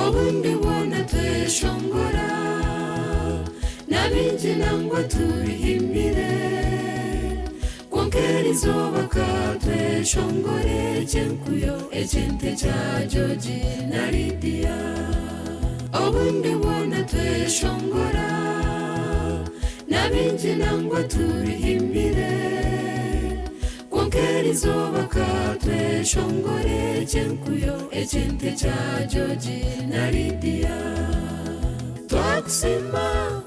ubundi bona tweshongora nabinji nangwa tubihimbire konkera izuba katweshongore chenkuyo echente cha Joji na Lydia ubundi bona tweshongora nabinji nangwa tubihimbire konkera izuba katweshongore chenkuyo echente cha Joji na Lydia twakusima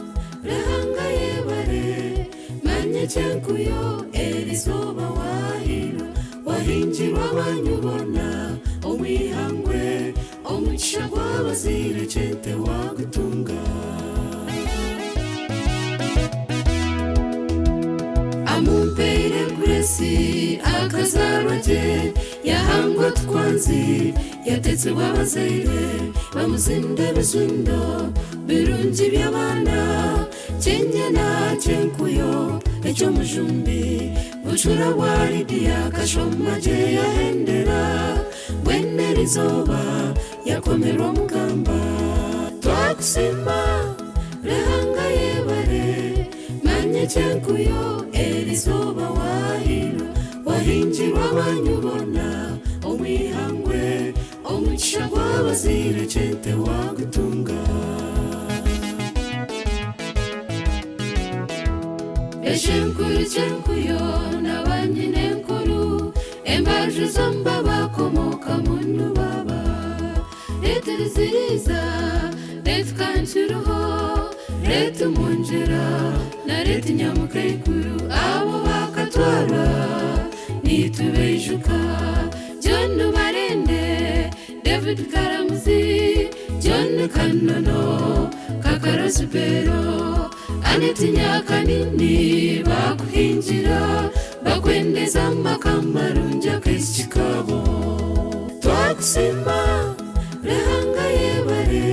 rehanga yebare manye chenkuyo erizoba wahiro wahinjirwa banyubona omwihangwe omugisha gw'abazire chente wagutunga amumpeire grace akazarwa je yahangwa twanzi yatetse wabazire bamuzinde bizundo birungi by'abana chenyana chenkuyo echo mujumbi buchura wa Lydia kashoma je yahendera wenerizoba yakomerwa mugamba twakusima rehanga yebare manye chenkuyo erizoba wahiro wahinjirwa banyubona omwihangwe omugisha gw'abazire chente wagutunga chenkuyo n'abanyine nkuru embaju zomba bakomoka mundu baba leta riziriza leta kanchuruho leta munjira na leta nyamukayikuru abo bakatwara nitubejuka John Barende David Karamuzi John Kanono Kakarasupero anetinya kanini bakuhingira bakwendeza amakambarunja k'ikikabo twakusima rehanga yebare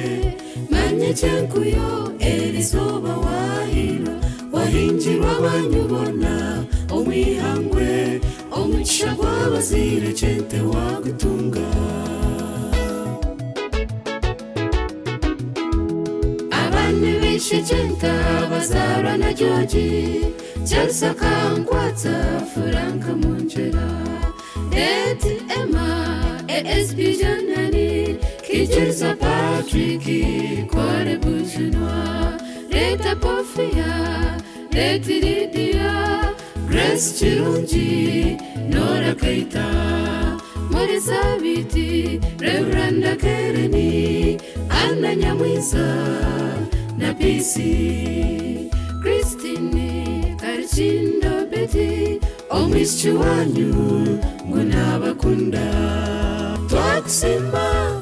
manye chenkuyo erizoba wahiro wahinjirwa banyubona omwihangwe omugisha gw'abazire chente wagutunga Chenta bazara na Joji Jalsa kankwata Franka munjera Eti Emma ESB Janani Kijirza Patrick Kore Bujunwa Leta Pofia Leti Lydia Grace Chirunji Nora Keita Morisa Biti Reveranda Kereni Anna Nyamwiza na PC Christine Karichindo Betty omwischi wanyu munabakunda twakusima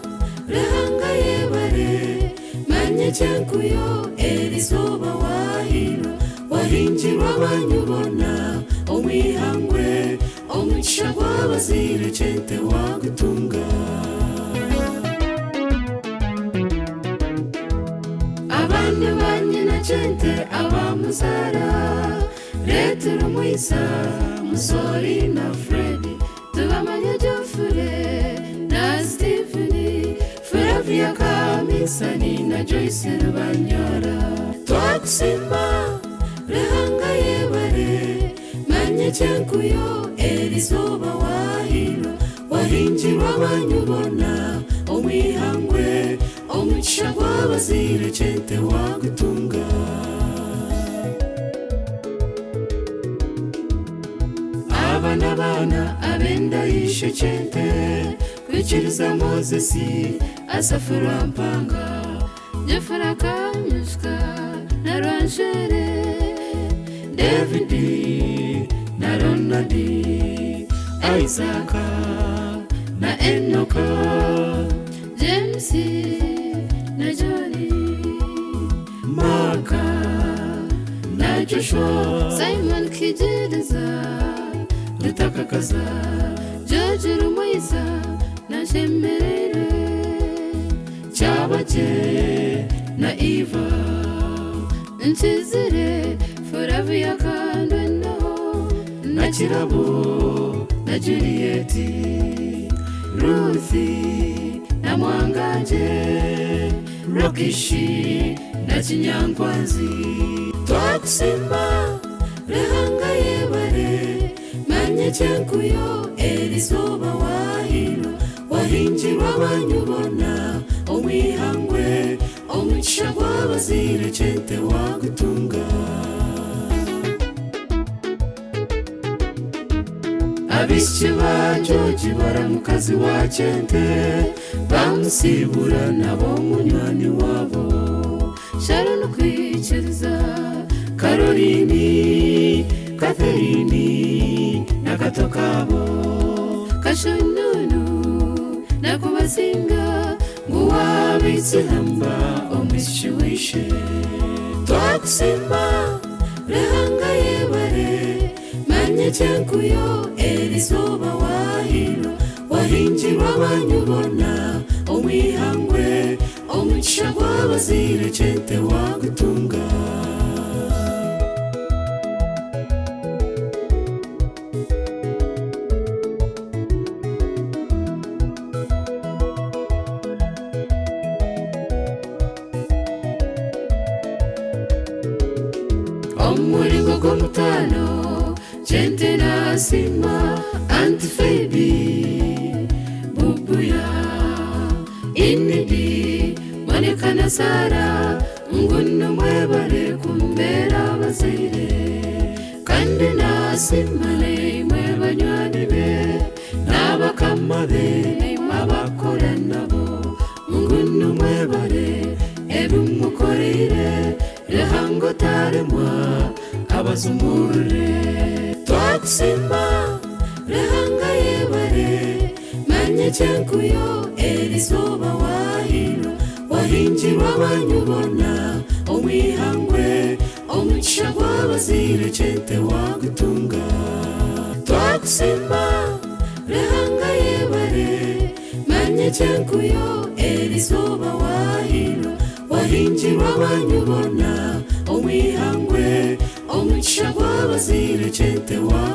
rehanga yebare manye chenkuyo erizoba wahiro wahinjirwa banyubona omwihangwe omugisha gw'abazire chente wagutunga Banyina chente abamuzara Retro Moisa Musori na Freddy Tubamanya Jofure na Stephanie Flavia Kamisani na Joyce Rubanyora twakusima rehanga yebare manye chenkuyo erizoba wahiro wahinjirwa banyubona omwihangwe omugisha gw'abazire chente wagutunga abana abenda yishe chente kwikiriza Mozesi asafura mpanga Jefura Kanyuska na Ranjere David na Ronaldi Isaka na Enoka James na Johnny Maka na Joshua Simon Kijiriza Lutakakaza George Rumoisa na Shemerere Chabaje na Eva Nchizire Foravia Kandweno na Chirabo na Julieti Ruthi na Mwanganje Rokishi na Kinyankwanzi Twakusimba Rehanga yebare Manye chenkuyo Elizoba wahino Wahinjirwa banyubona Omwihangwe Omugisha gw'abazire Chente wagutunga Abishyi ba Joji baramukazi wa Chente bamusibura nabo munywani wabo Sharon kwikiriza Caroline Catherine na gato kabo Kashununu na kubasinga nguwabitse hamba omushyuhishe Twakusimba Rehanga yebare Manye chenkuyo Elizoba wahino Wahinjirwa banyubona Omwihangwe Omugisha gw'abazire Chente wagutunga Omulingo gw'omutano Chente nasima Antifebi Bubuya Inidi Monekana Sara Ngunu mwebare kumbera bazaire Kandi nasimane mwebanywani be N'abakama be abakora nabo Ngunu mwebare ebumukorire Rehango taremwa abazumure Twakusimba Rehanga yebare Manye chenkuyo Elizoba wahino Wahinjirwa banyubona Omwihangwe Omugisha gw'abazire Chente wagutunga Twakusimba Rehanga yebare Manye chenkuyo Elizoba wahino Wahinjirwa banyubona Omwihangwe Omugisha gw'abazire Chente wagutunga